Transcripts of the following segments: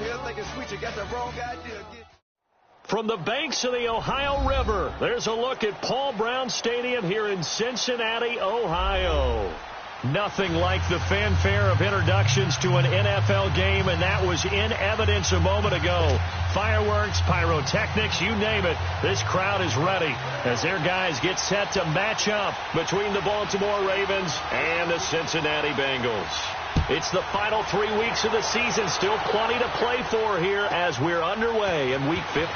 around here thinking sweet. You got the wrong idea. From the banks of the Ohio River, there's a look at Paul Brown Stadium here in Cincinnati, Ohio. Nothing like the fanfare of introductions to an NFL game, and that was in evidence a moment ago. Fireworks, pyrotechnics, you name it. This crowd is ready as their guys get set to match up between the Baltimore Ravens and the Cincinnati Bengals. It's the final 3 weeks of the season. Still plenty to play for here as we're underway in Week 15.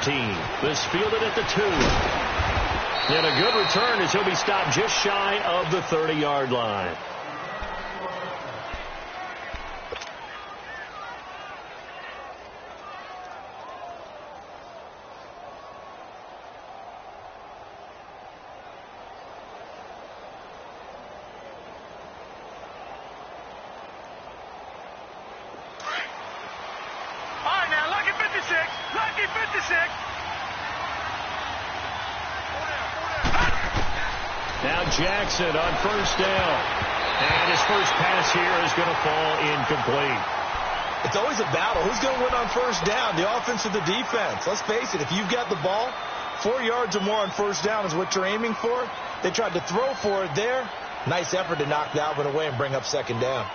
This fielded at the 2. And a good return as he'll be stopped just shy of the 30-yard line. Now Jackson on first down. And his first pass here is going to fall incomplete. It's always a battle. Who's going to win on first down, the offense or the defense? Let's face it, if you've got the ball, 4 yards or more on first down is what you're aiming for. They tried to throw for it there. Nice effort to knock that one away and bring up second down.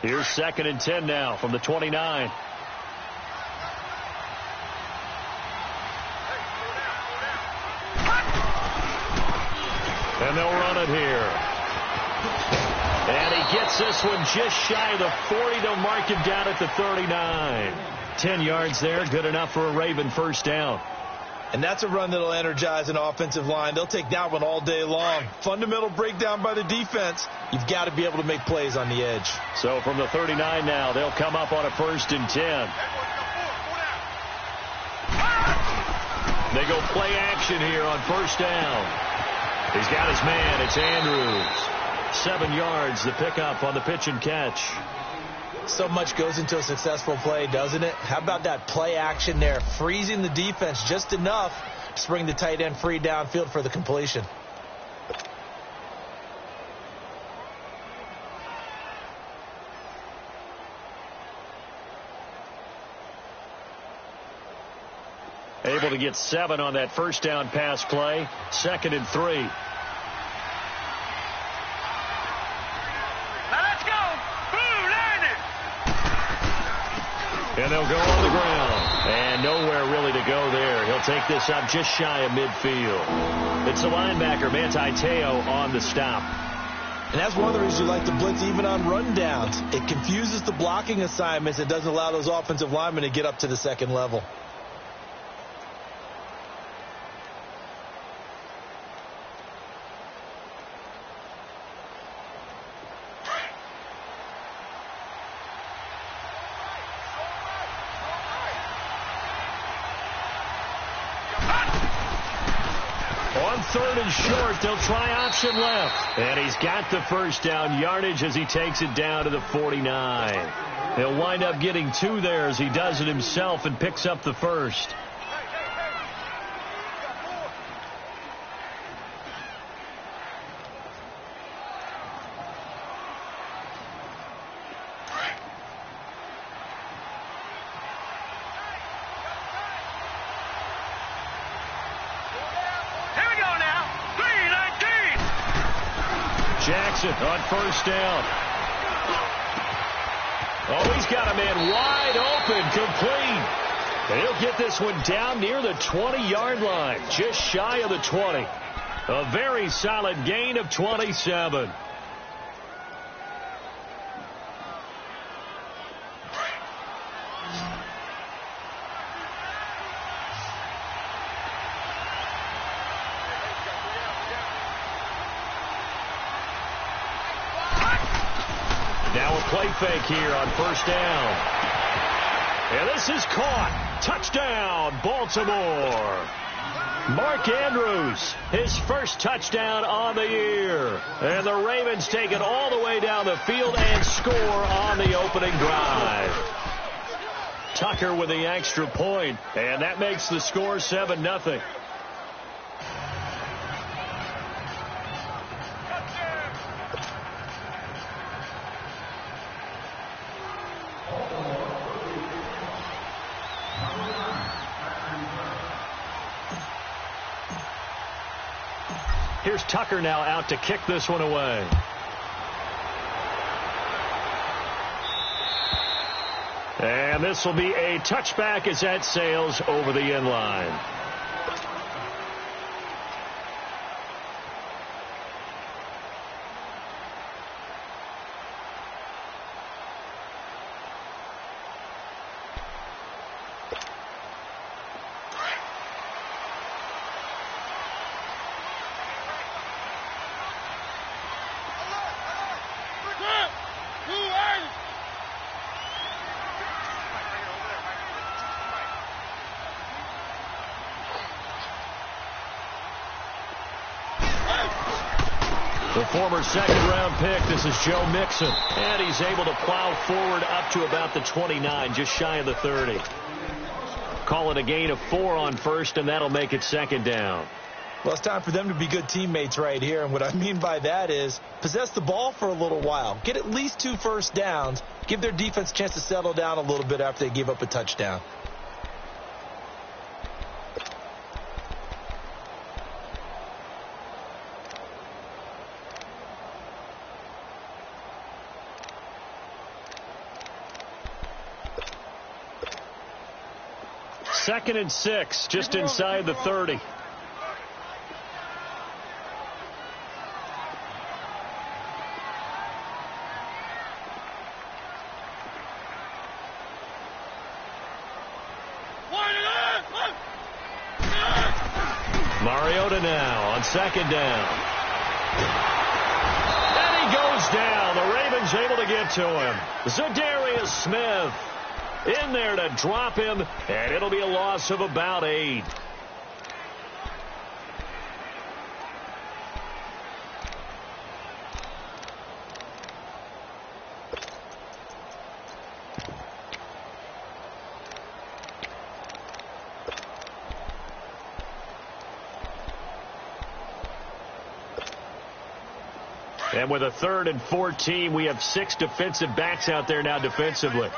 Here's 2nd and 10 now from the 29. And they'll run it here. And he gets this one just shy of the 40. They'll mark him down at the 39. 10 yards there, good enough for a Raven first down. And that's a run that'll energize an offensive line. They'll take that one all day long. Fundamental breakdown by the defense. You've got to be able to make plays on the edge. So from the 39 now, they'll come up on a 1st and 10. They go play action here on first down. He's got his man. It's Andrews. 7 yards, the pickup on the pitch and catch. So much goes into a successful play, doesn't it? How about that play action there? Freezing the defense just enough to bring the tight end free downfield for the completion. Able to get 7 on that first down pass play. 2nd and 3. And they'll go on the ground. And nowhere really to go there. He'll take this up just shy of midfield. It's the linebacker, Manti Te'o, on the stop. And that's one of the reasons you like to blitz even on rundowns. It confuses the blocking assignments. It doesn't allow those offensive linemen to get up to the second level. On 3rd and short, they'll try option left. And he's got the first down yardage as he takes it down to the 49. He'll wind up getting 2 there as he does it himself and picks up the first. Jackson on first down. Oh, he's got a man wide open, complete. And he'll get this one down near the 20-yard line, just shy of the 20. A very solid gain of 27. Now a play fake here on first down. And this is caught. Touchdown, Baltimore. Mark Andrews, his first touchdown on the year. And the Ravens take it all the way down the field and score on the opening drive. Tucker with the extra point, and that makes the score 7-0. Here's Tucker now out to kick this one away. And this will be a touchback as that sails over the end line. The former second-round pick, this is Joe Mixon. And he's able to plow forward up to about the 29, just shy of the 30. Call it a gain of 4 on first, and that'll make it second down. Well, it's time for them to be good teammates right here. And what I mean by that is possess the ball for a little while. Get at least 2 first downs. Give their defense a chance to settle down a little bit after they give up a touchdown. Second and 6, just inside the 30. Mariota now on second down. And he goes down. The Ravens able to get to him. Zadarius Smith in there to drop him, and it'll be a loss of about 8. And with a 3rd and 14, we have 6 defensive backs out there now defensively.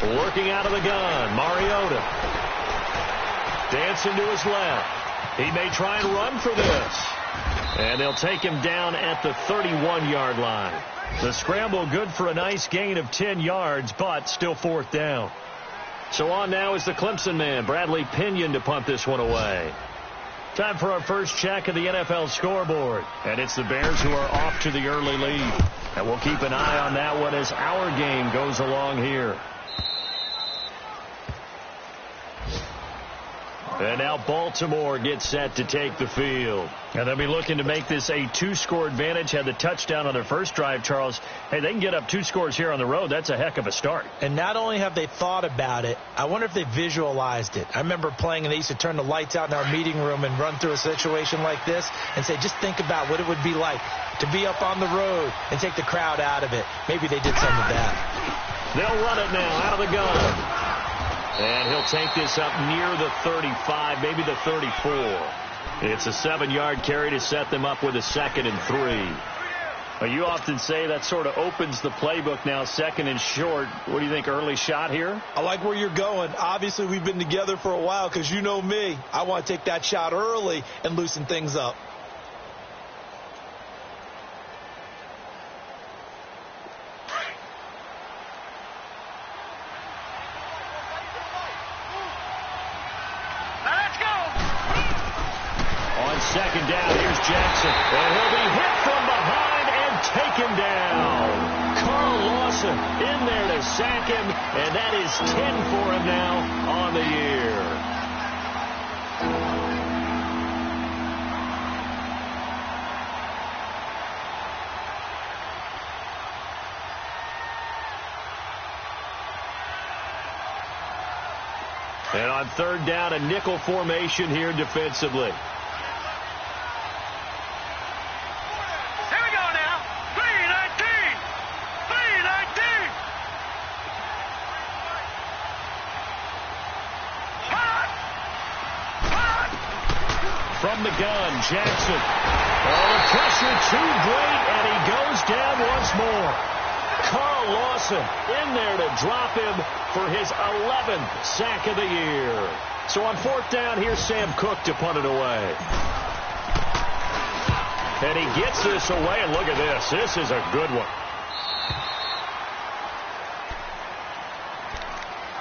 Working out of the gun, Mariota. Dancing to his left. He may try and run for this. And they'll take him down at the 31-yard line. The scramble good for a nice gain of 10 yards, but still 4th down. So on now is the Clemson man, Bradley Pinion, to punt this one away. Time for our first check of the NFL scoreboard. And it's the Bears who are off to the early lead. And we'll keep an eye on that one as our game goes along here. And now Baltimore gets set to take the field. And they'll be looking to make this a 2-score advantage. Had the touchdown on their first drive, Charles. Hey, they can get up 2 scores here on the road. That's a heck of a start. And not only have they thought about it, I wonder if they visualized it. I remember playing, and they used to turn the lights out in our meeting room and run through a situation like this and say, just think about what it would be like to be up on the road and take the crowd out of it. Maybe they did some of that. They'll run it now out of the gun. And he'll take this up near the 35, maybe the 34. It's a 7-yard carry to set them up with a 2nd and 3. Well, you often say that sort of opens the playbook now, 2nd and short. What do you think, early shot here? I like where you're going. Obviously, we've been together for a while because you know me. I want to take that shot early and loosen things up. Second down, here's Jackson. And he'll be hit from behind and taken down. Carl Lawson in there to sack him, and that is 10 for him now on the year. And on 3rd down, a nickel formation here defensively. From the gun, Jackson. Oh, the pressure too great, and he goes down once more. Carl Lawson in there to drop him for his 11th sack of the year. So on fourth down, here's Sam Cook to punt it away. And he gets this away, and look at this. This is a good one.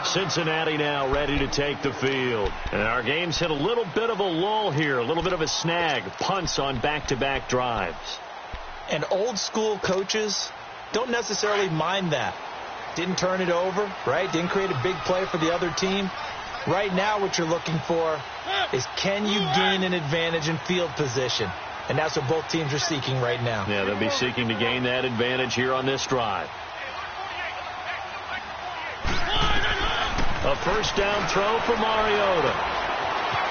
Cincinnati now ready to take the field. And our game's hit a little bit of a lull here, a little bit of a snag. Punts on back-to-back drives. And old school coaches don't necessarily mind that. Didn't turn it over, right? Didn't create a big play for the other team. Right now what you're looking for is, can you gain an advantage in field position? And that's what both teams are seeking right now. Yeah, they'll be seeking to gain that advantage here on this drive. A first down throw for Mariota.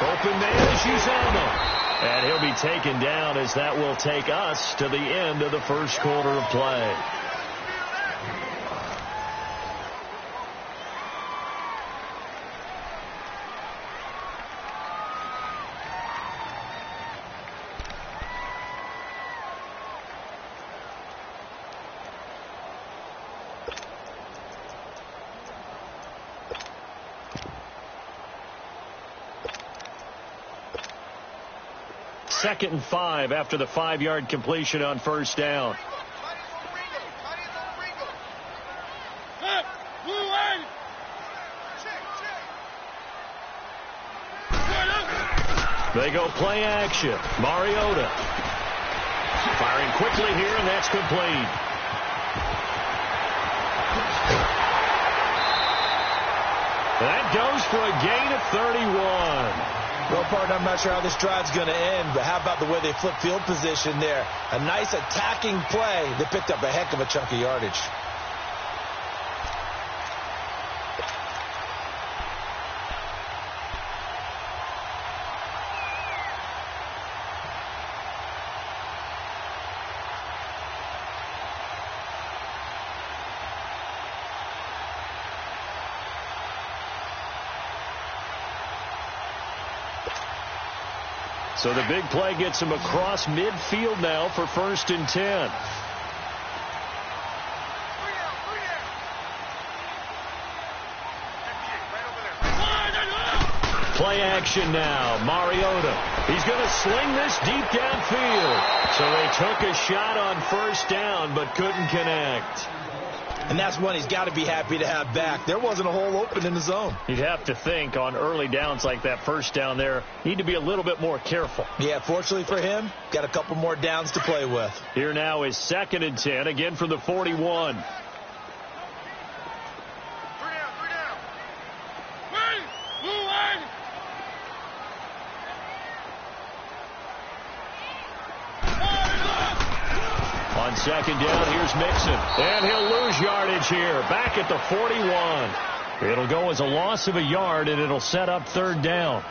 Open man is Uzomah. And he'll be taken down as that will take us to the end of the first quarter of play. Second and 5 after the 5-yard completion on first down. They go play action. Mariota firing quickly here, and that's complete. That goes for a gain of 31. Well, partner, I'm not sure how this drive's going to end, but how about the way they flip field position there? A nice attacking play that picked up a heck of a chunk of yardage. So the big play gets him across midfield now for 1st and 10. Play action now. Mariota. He's going to sling this deep downfield. So they took a shot on first down but couldn't connect. And that's one he's got to be happy to have back. There wasn't a hole open in the zone. You'd have to think on early downs like that first down there, need to be a little bit more careful. Yeah, fortunately for him, got a couple more downs to play with. Here now is 2nd and 10, again from the 41. On 2nd down, here's Mixon. And he'll lose yardage here. Back at the 41. It'll go as a loss of a yard, and it'll set up 3rd down.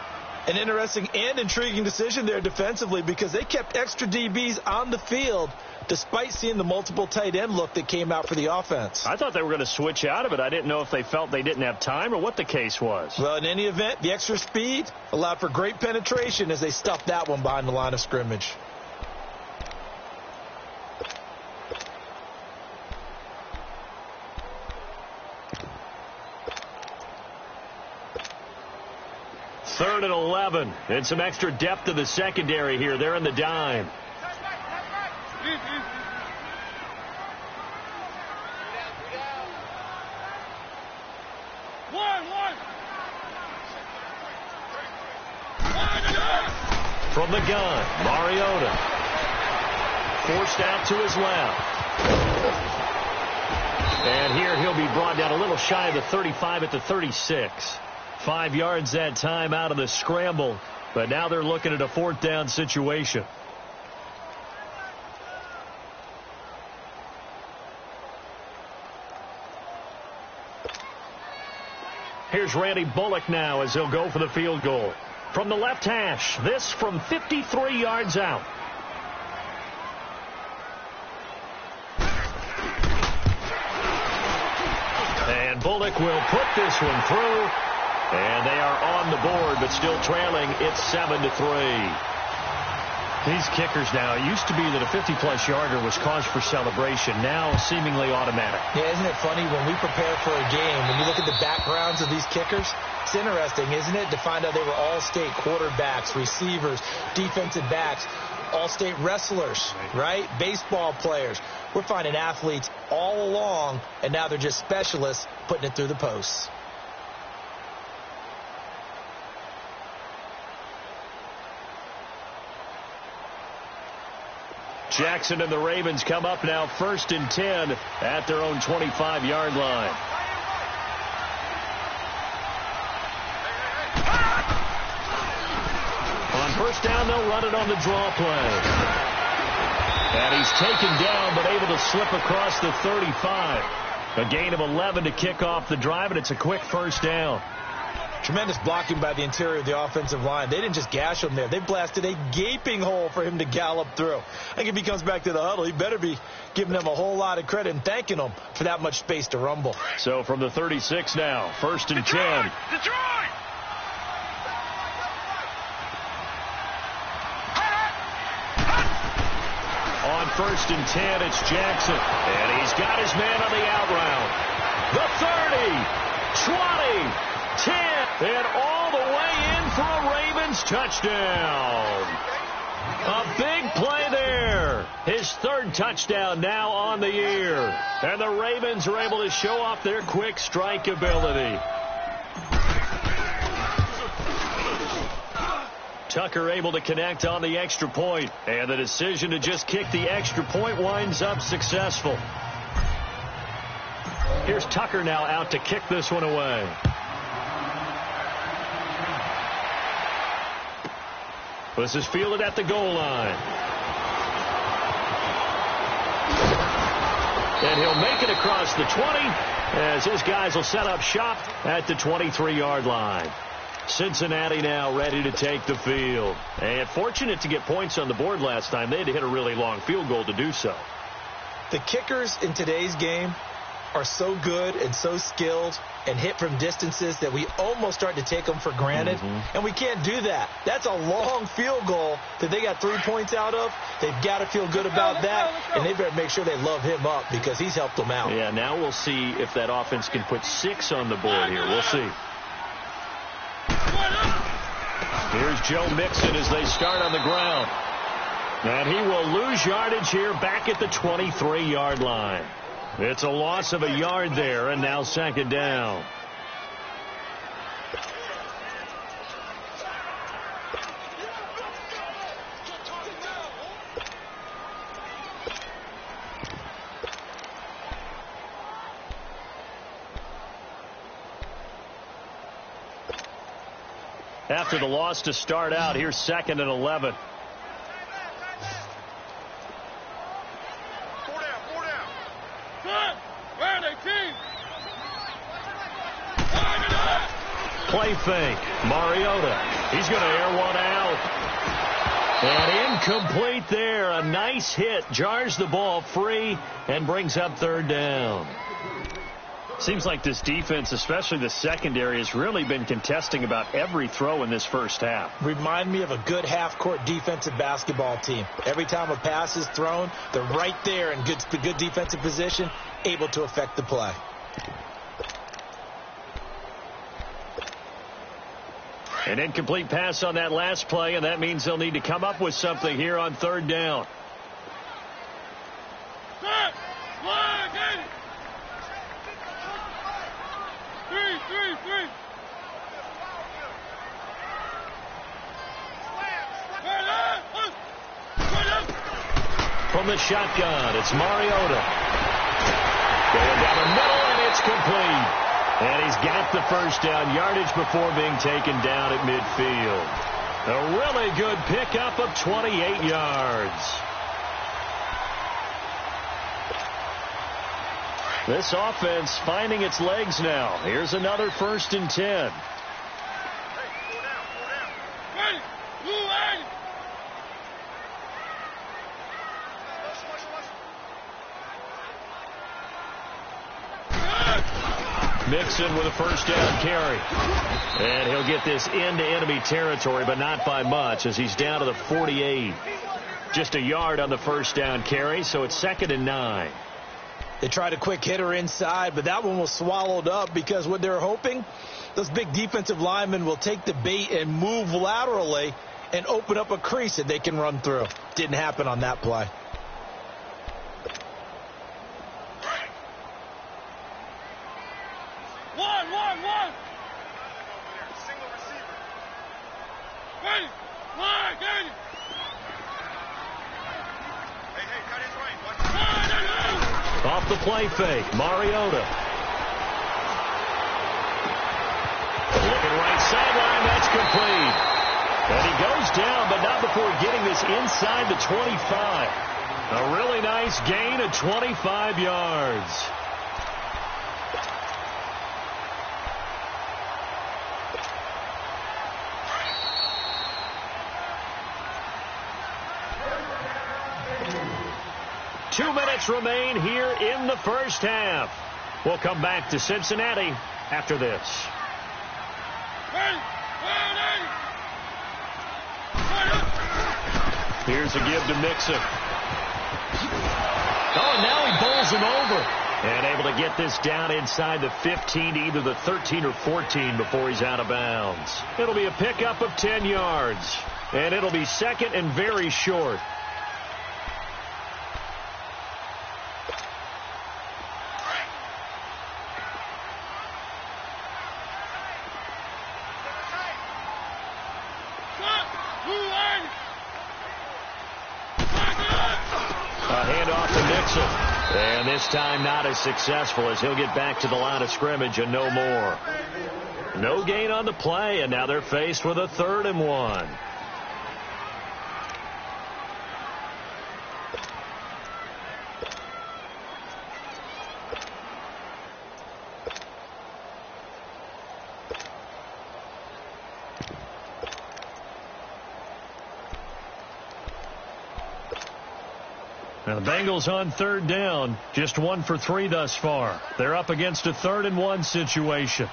An interesting and intriguing decision there defensively, because they kept extra DBs on the field despite seeing the multiple tight end look that came out for the offense. I thought they were going to switch out of it. I didn't know if they felt they didn't have time or what the case was. Well, in any event, the extra speed allowed for great penetration as they stuffed that one behind the line of scrimmage. Third and 11. And some extra depth to the secondary here. They're in the dime. From the gun, Mariota. Forced out to his left. And here he'll be brought down a little shy of the 35 at the 36. 5 yards that time out of the scramble, but now they're looking at a 4th down situation. Here's Randy Bullock now as he'll go for the field goal. From the left hash, this from 53 yards out. And Bullock will put this one through. And they are on the board, but still trailing. It's 7-3. These kickers now, it used to be that a 50-plus yarder was cause for celebration. Now seemingly automatic. Yeah, isn't it funny when we prepare for a game, when you look at the backgrounds of these kickers, it's interesting, isn't it, to find out they were all-state quarterbacks, receivers, defensive backs, all-state wrestlers, right? Baseball players. We're finding athletes all along, and now they're just specialists putting it through the posts. Jackson and the Ravens come up now 1st and 10 at their own 25-yard line. On 1st down, they'll run it on the draw play. And he's taken down, but able to slip across the 35. A gain of 11 to kick off the drive, and it's a quick 1st down. Tremendous blocking by the interior of the offensive line. They didn't just gash him there. They blasted a gaping hole for him to gallop through. I think if he comes back to the huddle, he better be giving them a whole lot of credit and thanking them for that much space to rumble. So from the 36 now, 1st and 10. Detroit! On 1st and 10, it's Jackson. And he's got his man on the out route. The 30, 20, 10, and all the way in for a Ravens touchdown. A big play there. His 3rd touchdown now on the year. And the Ravens are able to show off their quick strike ability. Tucker able to connect on the extra point. And the decision to just kick the extra point winds up successful. Here's Tucker now out to kick this one away. This is fielded at the goal line. And he'll make it across the 20 as his guys will set up shop at the 23-yard line. Cincinnati now ready to take the field. And fortunate to get points on the board last time. They had to hit a really long field goal to do so. The kickers in today's game are so good and so skilled and hit from distances that we almost start to take them for granted. And we can't do that. That's a long field goal that they got 3 points out of. They've got to feel good about that, and they better make sure they love him up because he's helped them out. Yeah, now we'll see if that offense can put 6 on the board here. We'll see. Here's Joe Mixon as they start on the ground. And he will lose yardage here back at the 23-yard line. It's a loss of a yard there, and now 2nd down. After the loss to start out, here's 2nd and 11. Play fake. Mariota. He's going to air one out. And incomplete there. A nice hit. Jars the ball free and brings up 3rd down. Seems like this defense, especially the secondary, has really been contesting about every throw in this first half. Remind me of a good half-court defensive basketball team. Every time a pass is thrown, they're right there in good defensive position, able to affect the play. An incomplete pass on that last play, and that means they'll need to come up with something here on 3rd down. From the shotgun, it's Mariota. Going down the middle, and it's complete. And he's got the 1st down yardage before being taken down at midfield. A really good pickup of 28 yards. This offense finding its legs now. Here's another 1st and 10. Mixon with a 1st down carry. And he'll get this into enemy territory, but not by much as he's down to the 48. Just a yard on the first down carry, so it's 2nd and 9. They tried a quick hitter inside, but that one was swallowed up because what they're hoping, those big defensive linemen will take the bait and move laterally and open up a crease that they can run through. Didn't happen on that play. One. Single receiver. Ready. Line, Danny. Hey, cut his right. Off the play fake, Mariota. Looking right sideline, that's complete. And he goes down, but not before getting this inside the 25. A really nice gain of 25 yards. Two minutes remain here in the first half. We'll come back to Cincinnati after this. Here's a give to Mixon. Oh, and now he bowls him over. And able to get this down inside the 15, either the 13 or 14 before he's out of bounds. It'll be a pickup of 10 yards. And it'll be 2nd and very short. And this time not as successful as he'll get back to the line of scrimmage and no more. No gain on the play, and now they're faced with a 3rd and 1. Now the Bengals on 3rd down, just 1 for 3 thus far. They're up against a 3rd and 1 situation.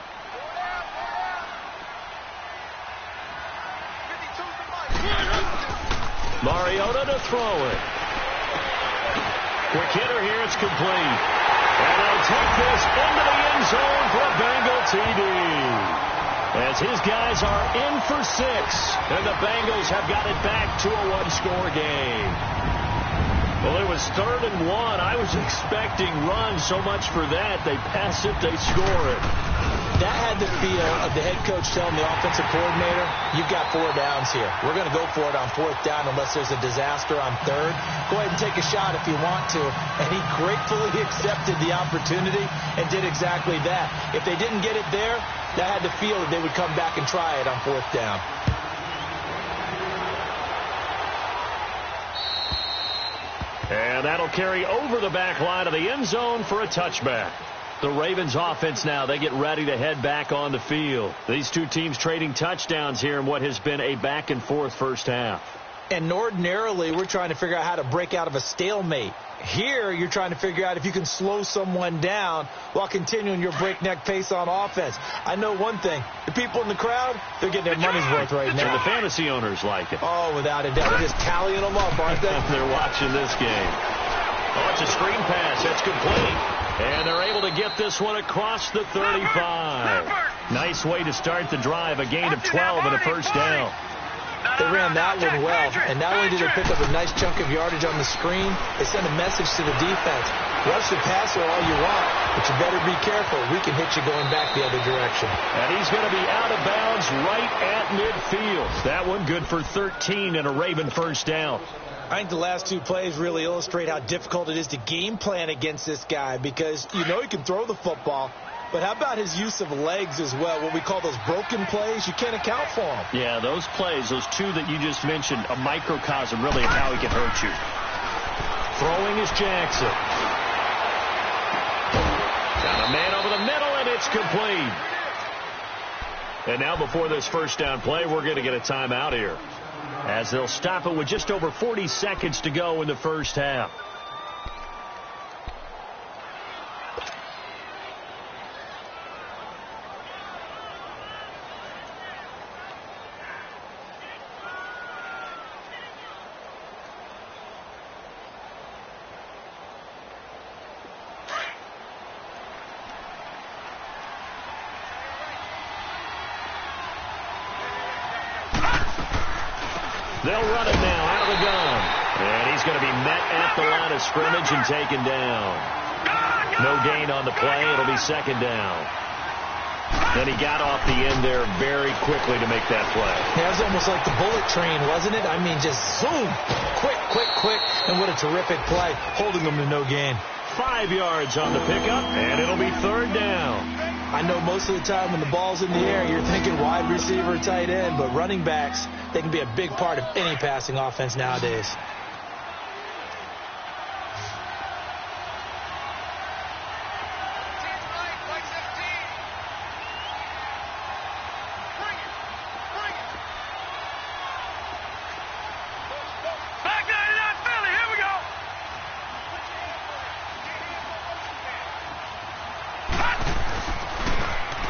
Mariota to throw it. Quick hitter here, it's complete. And they'll take this into the end zone for a Bengal TD. As his guys are in for 6, and the Bengals have got it back to a one-score game. Well, it was 3rd and 1. I was expecting runs, so much for that. They pass it, they score it. That had the feel of the head coach telling the offensive coordinator, you've got 4 downs here. We're going to go for it on 4th down unless there's a disaster on 3rd. Go ahead and take a shot if you want to. And he gratefully accepted the opportunity and did exactly that. If they didn't get it there, that had the feel that they would come back and try it on 4th down. And that'll carry over the back line of the end zone for a touchback. The Ravens offense now, they get ready to head back on the field. These two teams trading touchdowns here in what has been a back-and-forth first half. And ordinarily, we're trying to figure out how to break out of a stalemate. Here, you're trying to figure out if you can slow someone down while continuing your breakneck pace on offense. I know one thing. The people in the crowd, they're getting their money's worth right now. And the fantasy owners like it. Oh, without a doubt. They're just tallying them up, aren't they? They're watching this game. Oh, it's a screen pass. That's complete. And they're able to get this one across the 35. Nice way to start the drive. A gain of 12 and a first down. They ran that one well, and not only did they pick up a nice chunk of yardage on the screen, they sent a message to the defense. Rush the passer all you want, but you better be careful. We can hit you going back the other direction. And he's going to be out of bounds right at midfield. That one good for 13 and a Raven first down. I think the last 2 plays really illustrate how difficult it is to game plan against this guy because you know he can throw the football. But how about his use of legs as well, what we call those broken plays? You can't account for them. Yeah, those plays, those 2 that you just mentioned, a microcosm really of how he can hurt you. Throwing is Jackson. Got a man over the middle, and it's complete. And now before this first down play, we're going to get a timeout here, as they'll stop it with just over 40 seconds to go in the first half. They'll run it now out of the gun. And he's going to be met at the line of scrimmage and taken down. No gain on the play. It'll be second down. Then he got off the end there very quickly to make that play. Yeah, it was almost like the bullet train, wasn't it? I mean, just zoom. Quick, quick, quick. And what a terrific play, holding them to no gain. 5 yards on the pickup, and it'll be third down. I know most of the time when the ball's in the air, you're thinking wide receiver, tight end, but running backs, they can be a big part of any passing offense nowadays.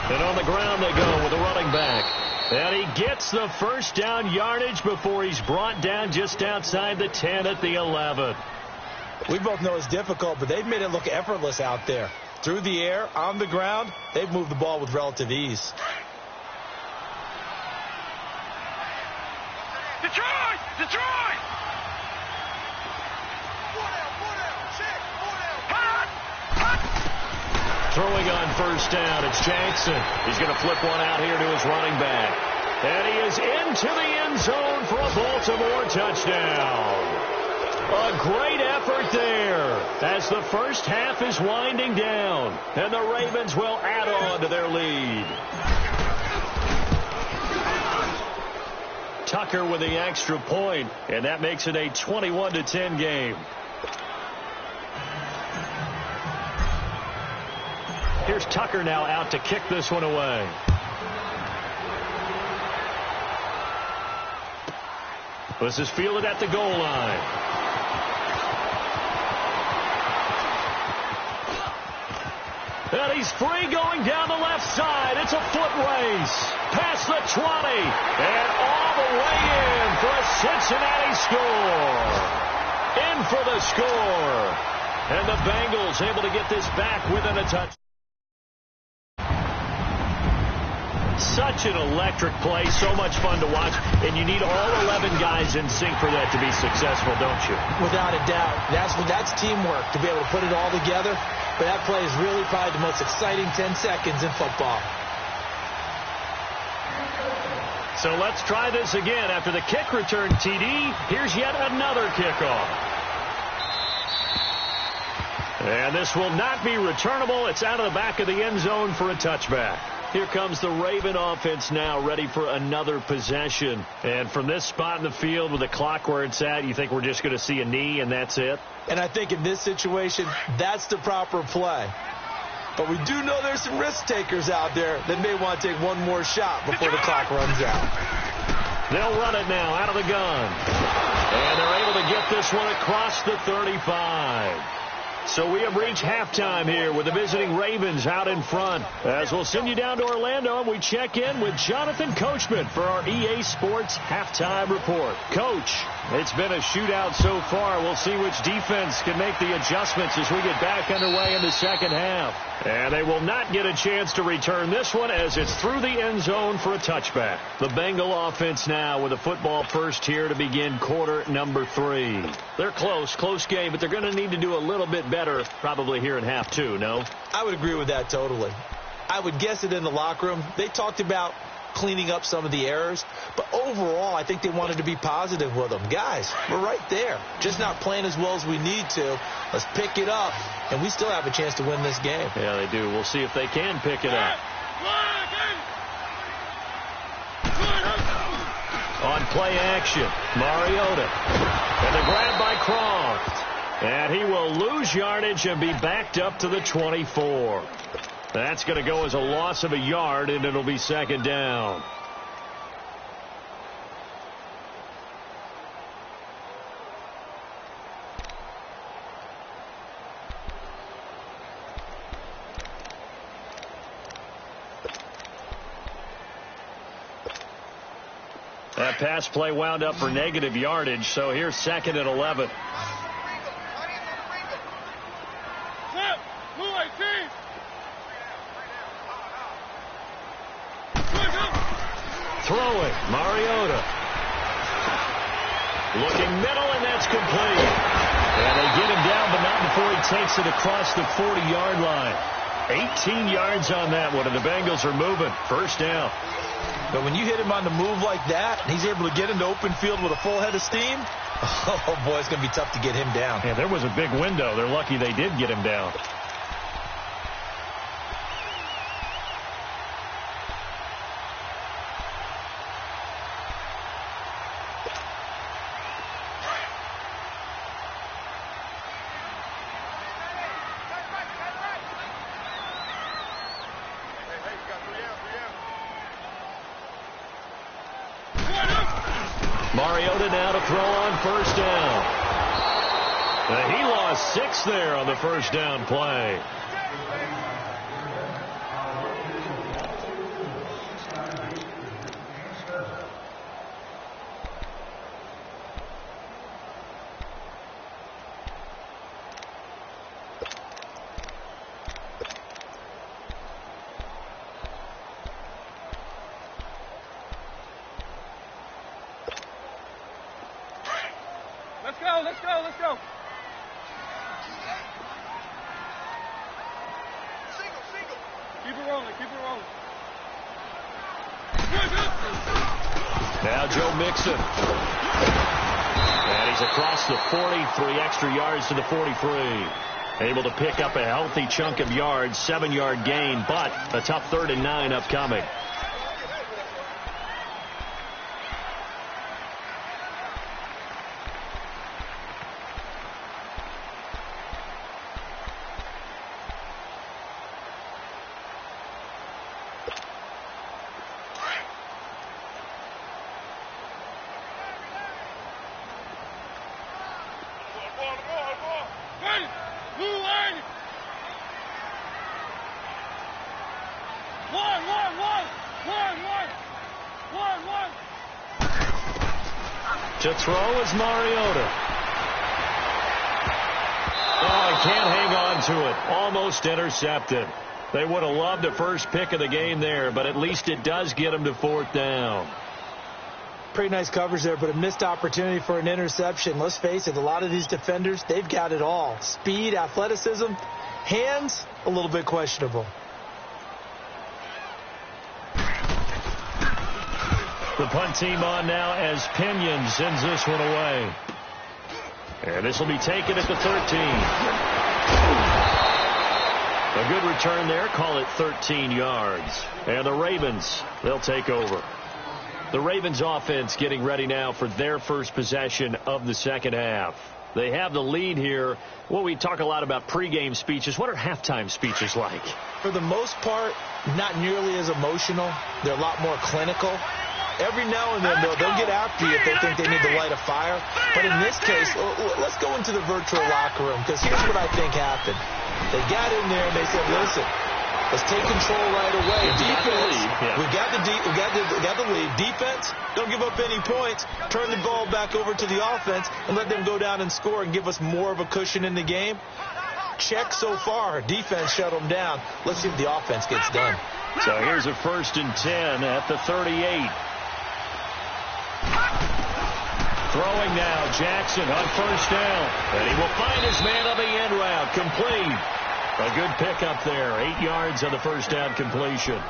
And on the ground they go with a running back. And he gets the first down yardage before he's brought down just outside the 10 at the 11. We both know it's difficult, but they've made it look effortless out there. Through the air, on the ground, they've moved the ball with relative ease. Detroit! Detroit! Throwing on first down, it's Jackson. He's going to flip one out here to his running back. And he is into the end zone for a Baltimore touchdown. A great effort there as the first half is winding down. And the Ravens will add on to their lead. Tucker with the extra point, and that makes it a 21-10 game. Here's Tucker now out to kick this one away. This is fielded at the goal line. And he's free going down the left side. It's a foot race. Past the 20. And all the way in for a Cincinnati score. In for the score. And the Bengals able to get this back within a touch. Such an electric play, so much fun to watch, and you need all 11 guys in sync for that to be successful, don't you? Without a doubt. That's teamwork, to be able to put it all together. But that play is really probably the most exciting 10 seconds in football. So let's try this again. After the kick return TD, here's yet another kickoff. And this will not be returnable. It's out of the back of the end zone for a touchback. Here comes the Raven offense now, ready for another possession. And from this spot in the field with the clock where it's at, you think we're just going to see a knee and that's it? And I think in this situation, that's the proper play. But we do know there's some risk takers out there that may want to take one more shot before the clock runs out. They'll run it now out of the gun. And they're able to get this one across the 35. So we have reached halftime here with the visiting Ravens out in front. As we'll send you down to Orlando and we check in with Jonathan Coachman for our EA Sports Halftime Report. Coach, it's been a shootout so far. We'll see which defense can make the adjustments as we get back underway in the second half. And they will not get a chance to return this one as it's through the end zone for a touchback. The Bengal offense now with a football first here to begin quarter number 3. They're close game, but they're going to need to do a little bit better probably here in half 2, no? I would agree with that totally. I would guess it in the locker room. They talked about cleaning up some of the errors, but overall I think they wanted to be positive with them. Guys, we're right there. Just not playing as well as we need to. Let's pick it up, and we still have a chance to win this game. Yeah, they do. We'll see if they can pick it up. On play action, Mariota. And the grab by Croft. And he will lose yardage and be backed up to the 24. That's going to go as a loss of a yard, and it'll be second down. That pass play wound up for negative yardage, so here's second and 11. Throwing, Mariota. Looking middle, and that's complete. And they get him down, but not before he takes it across the 40-yard line. 18 yards on that one, and the Bengals are moving. First down. But when you hit him on the move like that, and he's able to get into open field with a full head of steam, oh, boy, it's going to be tough to get him down. Yeah, there was a big window. They're lucky they did get him down. Mariota now to throw on first down. He lost 6 there on the first down play. Let's go. Single. Keep it rolling. Now Joe Mixon. And he's across the 40, 3 extra yards to the 43. Able to pick up a healthy chunk of yards, 7-yard gain, but a tough 3rd and 9 upcoming. To throw is Mariota. Oh, he can't hang on to it. Almost intercepted. They would have loved the first pick of the game there, but at least it does get him to 4th down. Pretty nice coverage there, but a missed opportunity for an interception. Let's face it, a lot of these defenders, they've got it all. Speed, athleticism, hands, a little bit questionable. The punt team on now as Pinion sends this one away. And this will be taken at the 13. A good return there. Call it 13 yards. And the Ravens, they'll take over. The Ravens offense getting ready now for their first possession of the second half. They have the lead here. Well, we talk a lot about pregame speeches. What are halftime speeches like? For the most part, not nearly as emotional. They're a lot more clinical. Every now and then, they'll get after you if they think they need to light a fire. But in this case, let's go into the virtual locker room, because here's what I think happened. They got in there and they said, listen, let's take control right away. Defense, we got the lead. Defense, don't give up any points. Turn the ball back over to the offense and let them go down and score and give us more of a cushion in the game. Check so far. Defense shut them down. Let's see if the offense gets done. So here's a 1st and 10 at the 38. Throwing now, Jackson on first down. And he will find his man on the end route. Complete. A good pickup there. 8 yards on the first down completion.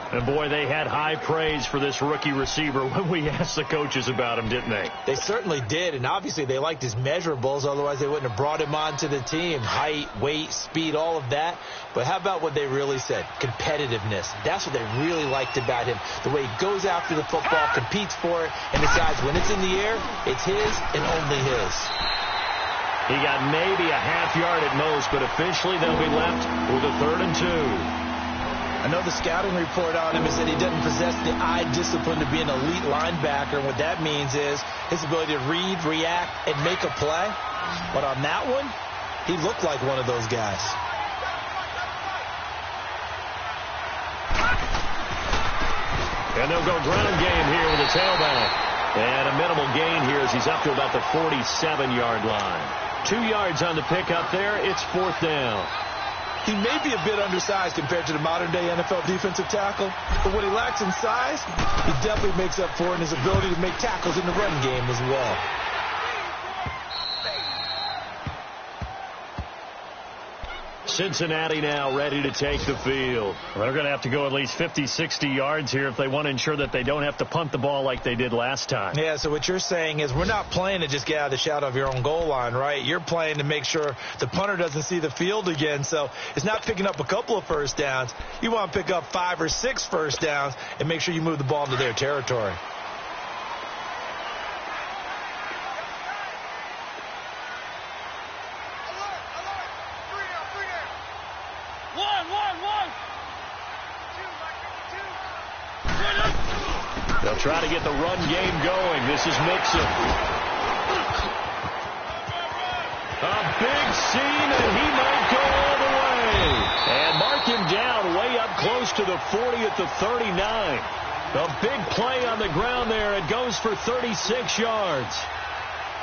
And, boy, they had high praise for this rookie receiver when we asked the coaches about him, didn't they? They certainly did, and obviously they liked his measurables. Otherwise, they wouldn't have brought him onto the team. Height, weight, speed, all of that. But how about what they really said? Competitiveness. That's what they really liked about him. The way he goes after the football, competes for it, and decides when it's in the air, it's his and only his. He got maybe a half yard at most, but officially they'll be left with a 3rd and 2. I know the scouting report on him is that he doesn't possess the eye discipline to be an elite linebacker. And what that means is his ability to read, react, and make a play. But on that one, he looked like one of those guys. And they'll go ground game here with a tailback. And a minimal gain here as he's up to about the 47-yard line. 2 yards on the pickup there. It's 4th down. He may be a bit undersized compared to the modern-day NFL defensive tackle, but what he lacks in size, he definitely makes up for in his ability to make tackles in the run game as well. Cincinnati now ready to take the field. Well, they're going to have to go at least 50, 60 yards here if they want to ensure that they don't have to punt the ball like they did last time. Yeah, so what you're saying is we're not playing to just get out of the shadow of your own goal line, right? You're playing to make sure the punter doesn't see the field again. So it's not picking up a couple of first downs. You want to pick up 5 or 6 first downs and make sure you move the ball into their territory. They'll try to get the run game going. This is Mixon. A big scene, and he might go all the way. And mark him down way up close to the 40 at the 39. A big play on the ground there. It goes for 36 yards.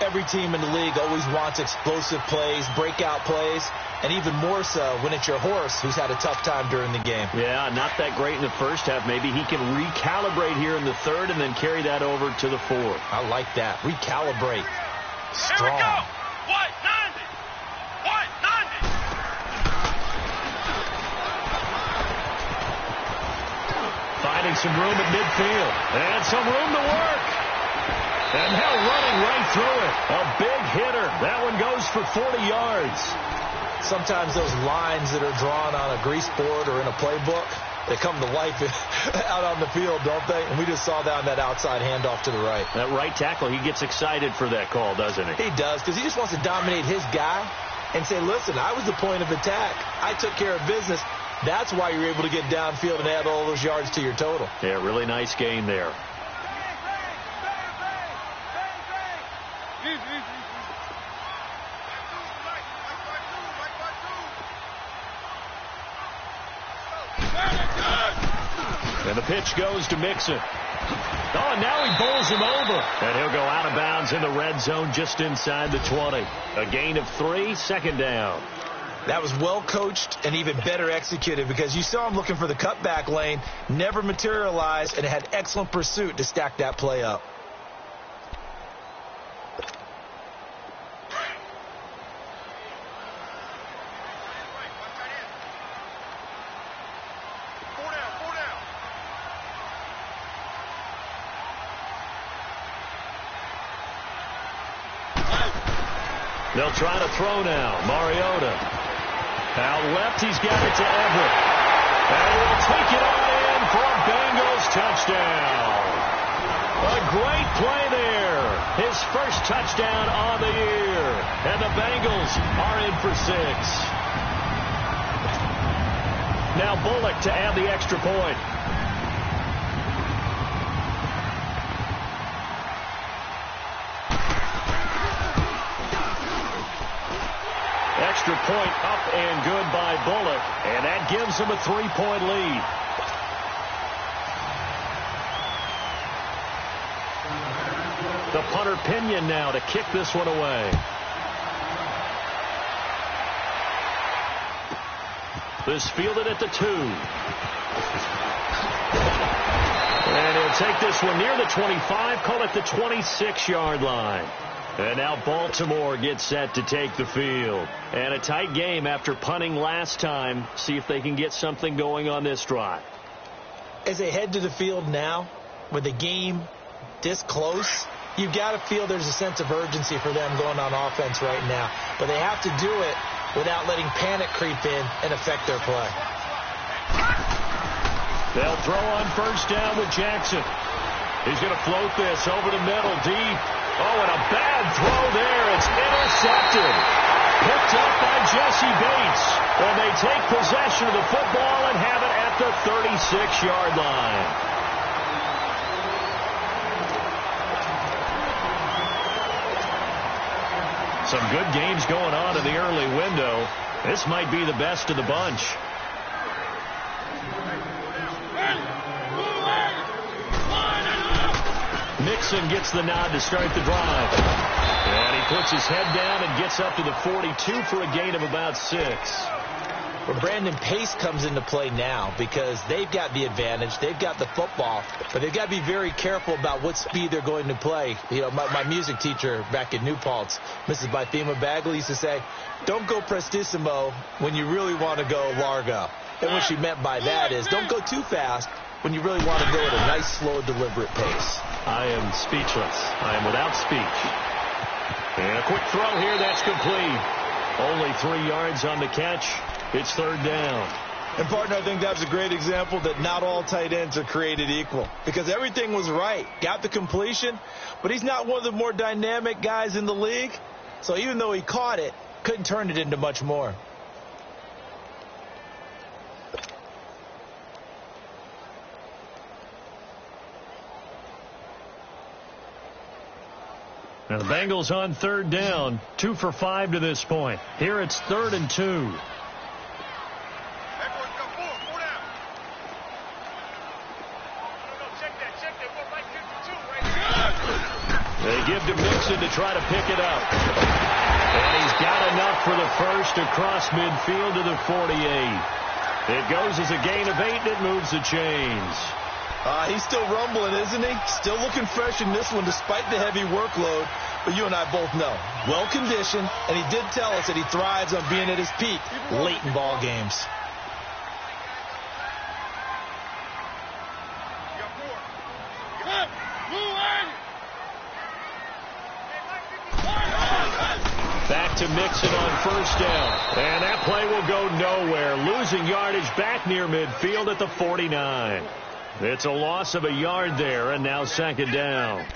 Every team in the league always wants explosive plays, breakout plays, and even more so when it's your horse who's had a tough time during the game. Yeah, not that great in the first half. Maybe he can recalibrate here in the third and then carry that over to the fourth. I like that. Recalibrate. Strong. Here we go. White 90. White 90. Finding some room at midfield. And some room to work. And now running right through it. A big hitter. That one goes for 40 yards. Sometimes those lines that are drawn on a grease board or in a playbook, they come to life out on the field, don't they? And we just saw that on that outside handoff to the right. That right tackle, he gets excited for that call, doesn't he? He does, because he just wants to dominate his guy and say, listen, I was the point of attack. I took care of business. That's why you're able to get downfield and add all those yards to your total. Yeah, really nice gain there. And the pitch goes to Mixon. Oh, and now he bowls him over. And he'll go out of bounds in the red zone just inside the 20. A gain of 3, second down. That was well coached and even better executed because you saw him looking for the cutback lane, never materialized, and had excellent pursuit to stack that play up. They'll try to throw now. Mariota. Out left, he's got it to Everett. And he'll take it on in for a Bengals touchdown. A great play there. His first touchdown on the year. And the Bengals are in for 6. Now Bullock to add the extra point. Extra point up and good by Bullock, and that gives him a 3-point lead. The punter Pinion now to kick this one away. This fielded at the 2. And he'll take this one near the 25, call it the 26-yard line. And now Baltimore gets set to take the field. And a tight game after punting last time. See if they can get something going on this drive. As they head to the field now, with the game this close, you've got to feel there's a sense of urgency for them going on offense right now. But they have to do it without letting panic creep in and affect their play. They'll throw on first down with Jackson. He's going to float this over the middle, deep. Oh, and a bad throw there. It's intercepted. Picked up by Jesse Bates. And they take possession of the football and have it at the 36-yard line. Some good games going on in the early window. This might be the best of the bunch. Mixon gets the nod to start the drive. And he puts his head down and gets up to the 42 for a gain of about 6. But Brandon, pace comes into play now because they've got the advantage. They've got the football, but they've got to be very careful about what speed they're going to play. You know, my music teacher back in New Paltz, Mrs. Bythema Bagley, used to say, don't go prestissimo when you really want to go largo. And what she meant by that is don't go too fast when you really want to go at a nice, slow, deliberate pace. I am speechless. I am without speech. And a quick throw here. That's complete. Only 3 yards on the catch. It's third down. And, partner, I think that's a great example that not all tight ends are created equal because everything was right. Got the completion, but he's not one of the more dynamic guys in the league. So even though he caught it, couldn't turn it into much more. Now the Bengals on third down, 2 for 5 to this point. Here it's 3rd and 2. They give to Mixon to try to pick it up. And he's got enough for the first across midfield to the 48. It goes as a gain of 8, and it moves the chains. He's still rumbling, isn't he? Still looking fresh in this one despite the heavy workload. But you and I both know, well-conditioned, and he did tell us that he thrives on being at his peak late in ball games. Back to Mixon on first down. And that play will go nowhere. Losing yardage back near midfield at the 49. It's a loss of a yard there, and now second down.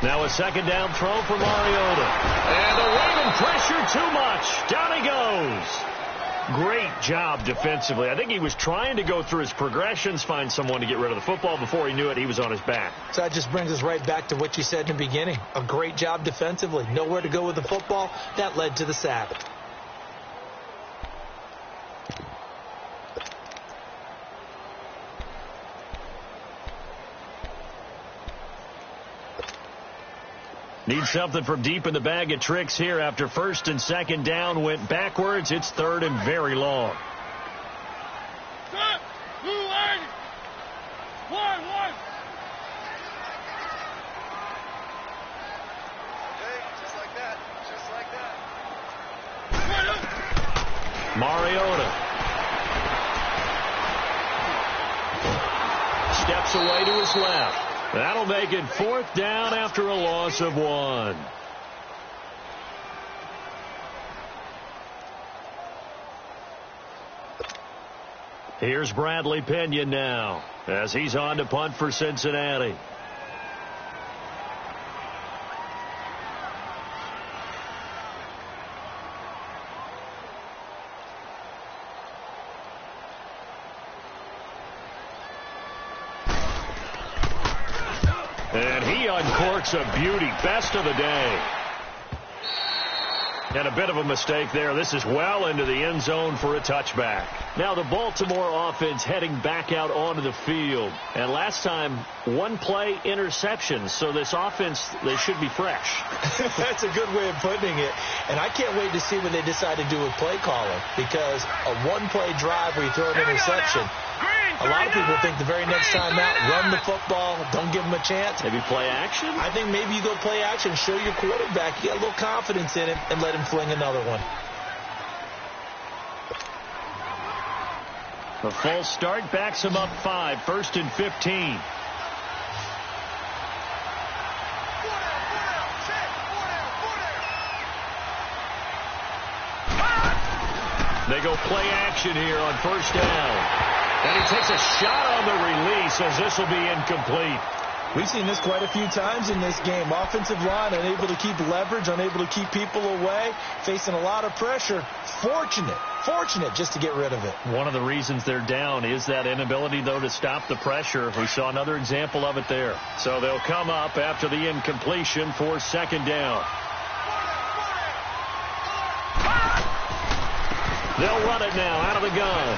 Now a second down throw for Mariota. And the Raven pressure too much. Down he goes. Great job defensively. I think he was trying to go through his progressions, find someone to get rid of the football. Before he knew it, he was on his back. So that just brings us right back to what you said in the beginning. A great job defensively. Nowhere to go with the football. That led to the sack. Need something from deep in the bag of tricks here after first and second down went backwards. It's third and very long. Mariota steps away to his left. That'll make it fourth down after a loss of 1. Here's Bradley Pinion now as he's on to punt for Cincinnati. And he uncorks a beauty. Best of the day. And a bit of a mistake there. This is well into the end zone for a touchback. Now the Baltimore offense heading back out onto the field. And last time, 1 play interception. So this offense, they should be fresh. That's a good way of putting it. And I can't wait to see what they decide to do with play calling. Because a 1-play drive where you throw an interception, a lot of people think the very next time out, run the football, don't give them a chance. Maybe play action? I think maybe you go play action, show your quarterback you got a little confidence in him, and let him fling another one. The false start backs him up 5, 1st and 15. They go play action here on first down. And he takes a shot on the release as this will be incomplete. We've seen this quite a few times in this game. Offensive line unable to keep leverage, unable to keep people away, facing a lot of pressure. Fortunate fortunate just to get rid of it. One of the reasons they're down is that inability, though, to stop the pressure. We saw another example of it there. So they'll come up after the incompletion for second down. They'll run it now out of the gun.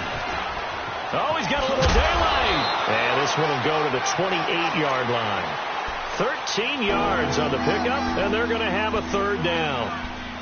Oh, he's got a little daylight. And this one will go to the 28-yard line. 13 yards on the pickup, and they're going to have a third down.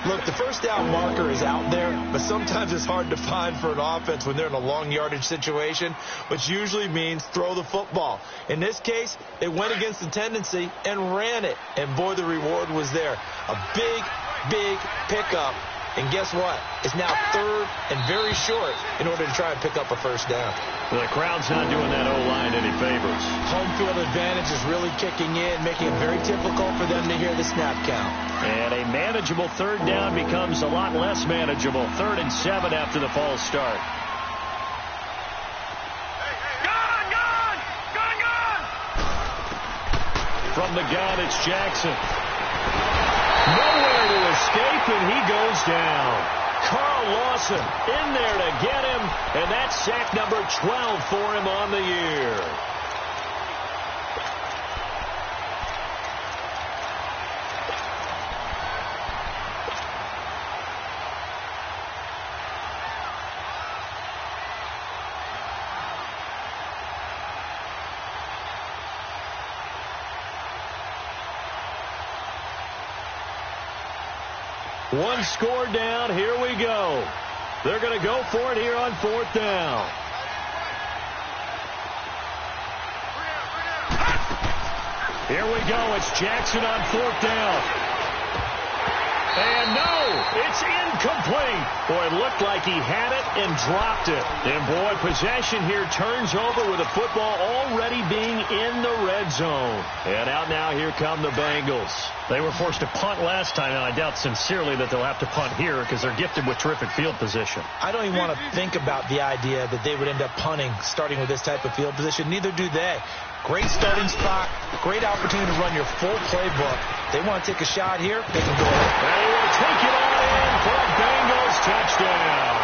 Look, the first down marker is out there, but sometimes it's hard to find for an offense when they're in a long yardage situation, which usually means throw the football. In this case, they went against the tendency and ran it, and boy, the reward was there. A big, big pickup. And guess what? It's now third and very short in order to try and pick up a first down. The crowd's not doing that O-line any favors. Home field advantage is really kicking in, making it very difficult for them to hear the snap count. And a manageable third down becomes a lot less manageable. 3rd and 7 after the false start. From the gun, it's Jackson. Nowhere to escape, and he goes down. Carl Lawson in there to get him, and that's sack number 12 for him on the year. One score down. Here we go. They're going to go for it here on 4th down. Here we go. It's Jackson on 4th down. And no, it's incomplete. Boy, it looked like he had it and dropped it. And boy, possession here turns over with the football already being in the red zone. And out now, here come the Bengals. They were forced to punt last time, and I doubt sincerely that they'll have to punt here because they're gifted with terrific field position. I don't even want to think about the idea that they would end up punting starting with this type of field position. Neither do they. Great starting spot, great opportunity to run your full playbook. They want to take a shot here, they can go ahead. They will take it on in for a Bengals touchdown.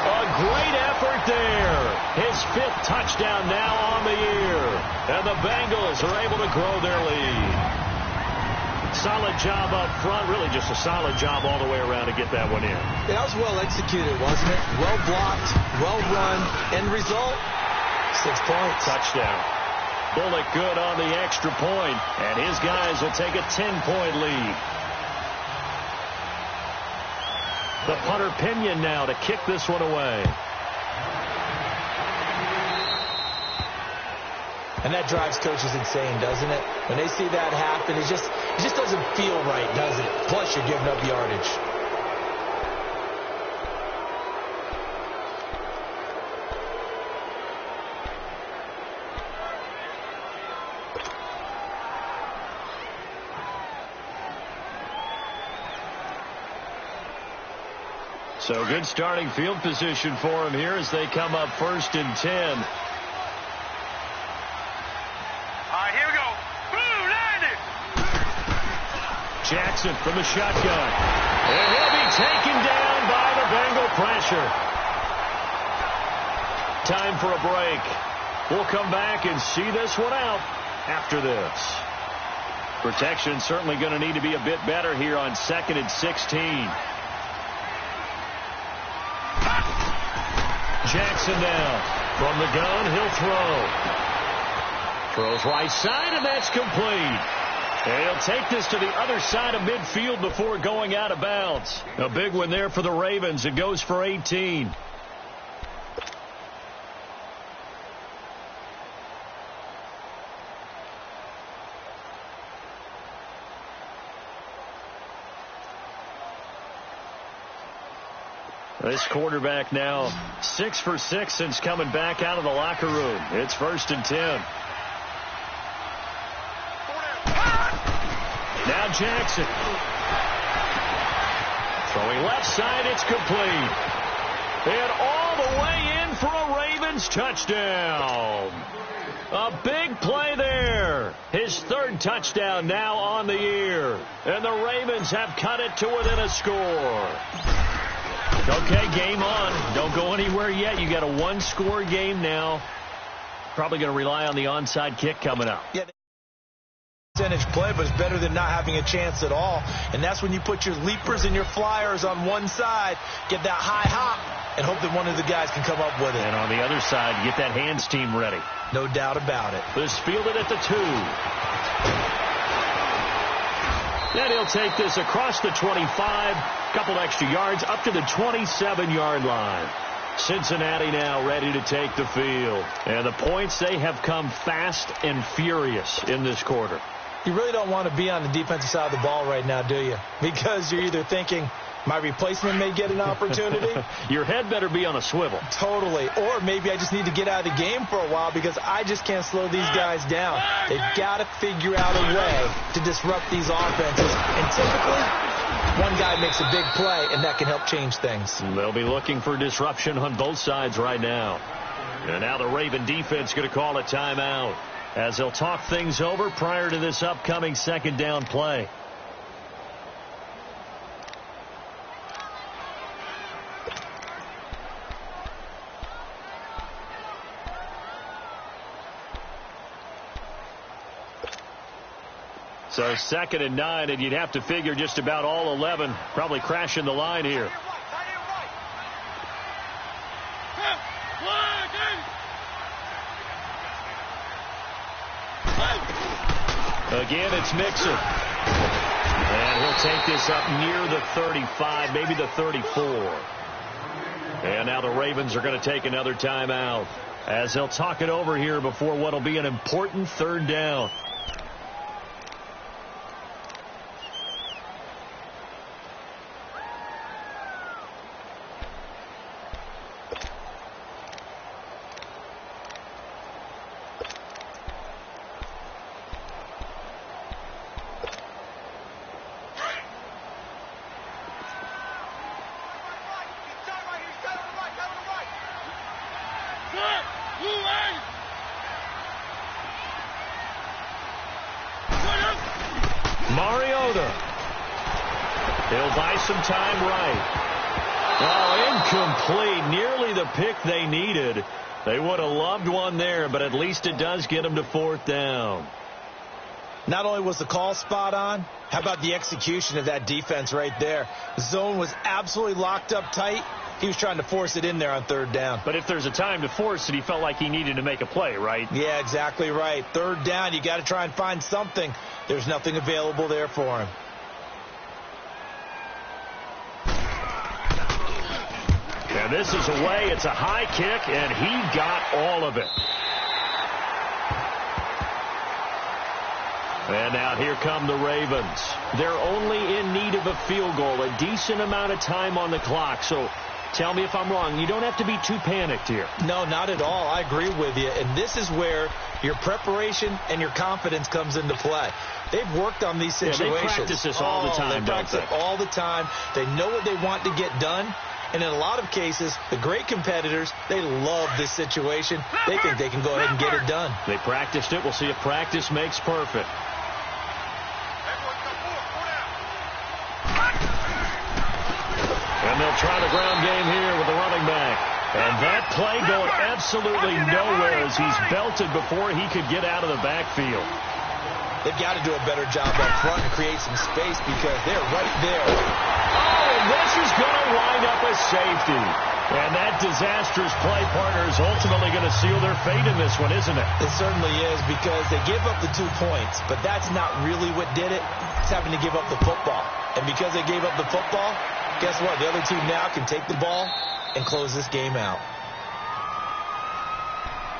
A great effort there. His 5th touchdown now on the year. And the Bengals are able to grow their lead. Solid job up front, really just a solid job all the way around to get that one in. That was well executed, wasn't it? Well blocked, well run. End result, 6 points. Touchdown. Bullock good on the extra point, and his guys will take a 10-point lead. The punter Pinion now to kick this one away. And that drives coaches insane, doesn't it? When they see that happen, it just doesn't feel right, does it? Plus, you're giving up yardage. So good starting field position for him here as they come up 1st and 10. Jackson from the shotgun. And he'll be taken down by the Bengal pressure. Time for a break. We'll come back and see this one out after this. Protection certainly going to need to be a bit better here on 2nd and 16. Jackson now. From the gun, he'll throw. Throws right side, and that's complete. And he'll take this to the other side of midfield before going out of bounds. A big one there for the Ravens. It goes for 18. This quarterback now 6 for 6 since coming back out of the locker room. It's 1st and 10. Now Jackson. Throwing left side, it's complete. And all the way in for a Ravens touchdown. A big play there. His 3rd touchdown now on the year. And the Ravens have cut it to within a score. Okay, game on. Don't go anywhere yet. You got a one-score game now. Probably going to rely on the onside kick coming up. Yeah, percentage play, but it's better than not having a chance at all. And that's when you put your leapers and your flyers on one side, get that high hop, and hope that one of the guys can come up with it. And on the other side, get that hands team ready. No doubt about it. This fielded at the 2. Then he'll take this across the 25, couple extra yards, up to the 27-yard line. Cincinnati now ready to take the field. And the points, they have come fast and furious in this quarter. You really don't want to be on the defensive side of the ball right now, do you? Because you're either thinking, my replacement may get an opportunity. Your head better be on a swivel. Totally. Or maybe I just need to get out of the game for a while because I just can't slow these guys down. They've got to figure out a way to disrupt these offenses. And typically, one guy makes a big play, and that can help change things. They'll be looking for disruption on both sides right now. And now the Raven defense going to call a timeout as they'll talk things over prior to this upcoming second down play. So 2nd and 9, and you'd have to figure just about all 11 probably crashing the line here. Again, it's Mixon. And he'll take this up near the 35, maybe the 34. And now the Ravens are going to take another timeout as they'll talk it over here before what will be an important 3rd down. He'll buy some time right. Oh, incomplete. Nearly the pick they needed. They would have loved one there, but at least it does get them to 4th down. Not only was the call spot on, how about the execution of that defense right there? The zone was absolutely locked up tight. He was trying to force it in there on 3rd down. But if there's a time to force it, he felt like he needed to make a play, right? Yeah, exactly right. 3rd down, you got to try and find something. There's nothing available there for him. And this is away. It's a high kick, and he got all of it. And now here come the Ravens. They're only in need of a field goal, a decent amount of time on the clock. So tell me if I'm wrong. You don't have to be too panicked here. No, not at all. I agree with you. And this is where your preparation and your confidence comes into play. They've worked on these situations. Yeah, they practice this all the time, they practice it all the time. They know what they want to get done. And in a lot of cases, the great competitors, they love this situation. They think they can go ahead and get it done. They practiced it. We'll see if practice makes perfect. And they'll try the ground game here with the running back. And that play going absolutely nowhere as he's belted before he could get out of the backfield. They've got to do a better job up front and create some space because they're right there. Oh, and this is going to wind up a safety. And that disastrous play partner is ultimately going to seal their fate in this one, isn't it? It certainly is because they gave up the 2 points, but that's not really what did it. It's having to give up the football. And because they gave up the football, guess what? The other team now can take the ball and close this game out.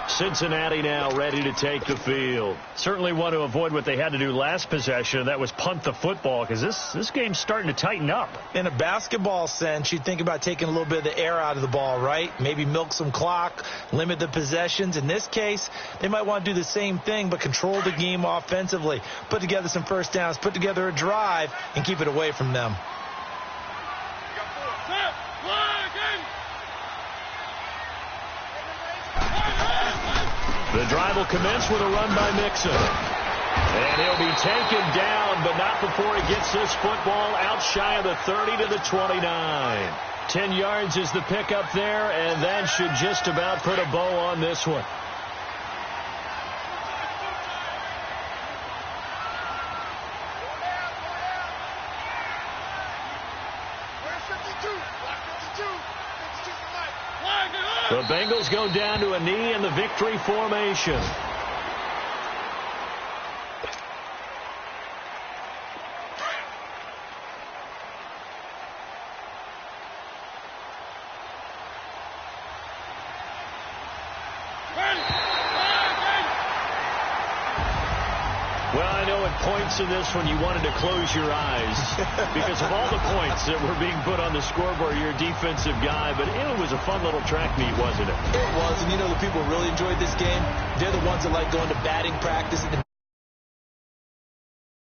Cincinnati now ready to take the field. Certainly want to avoid what they had to do last possession. That was punt the football because this game's starting to tighten up. In a basketball sense, you think about taking a little bit of the air out of the ball, right? Maybe milk some clock, limit the possessions. In this case, they might want to do the same thing but control the game offensively. Put together some first downs, put together a drive, and keep it away from them. The drive will commence with a run by Mixon. And he'll be taken down, but not before he gets this football out shy of the 30 to the 29. 10 yards is the pickup there, and that should just about put a bow on this one. The Bengals go down to a knee in the victory formation. Well, I know at points in this one you wanted to close your eyes because of all the points that were being put on the scoreboard. You're a defensive guy, but it was a fun little track meet, wasn't it? It was, and you know the people who really enjoyed this game, they're the ones that like going to batting practice.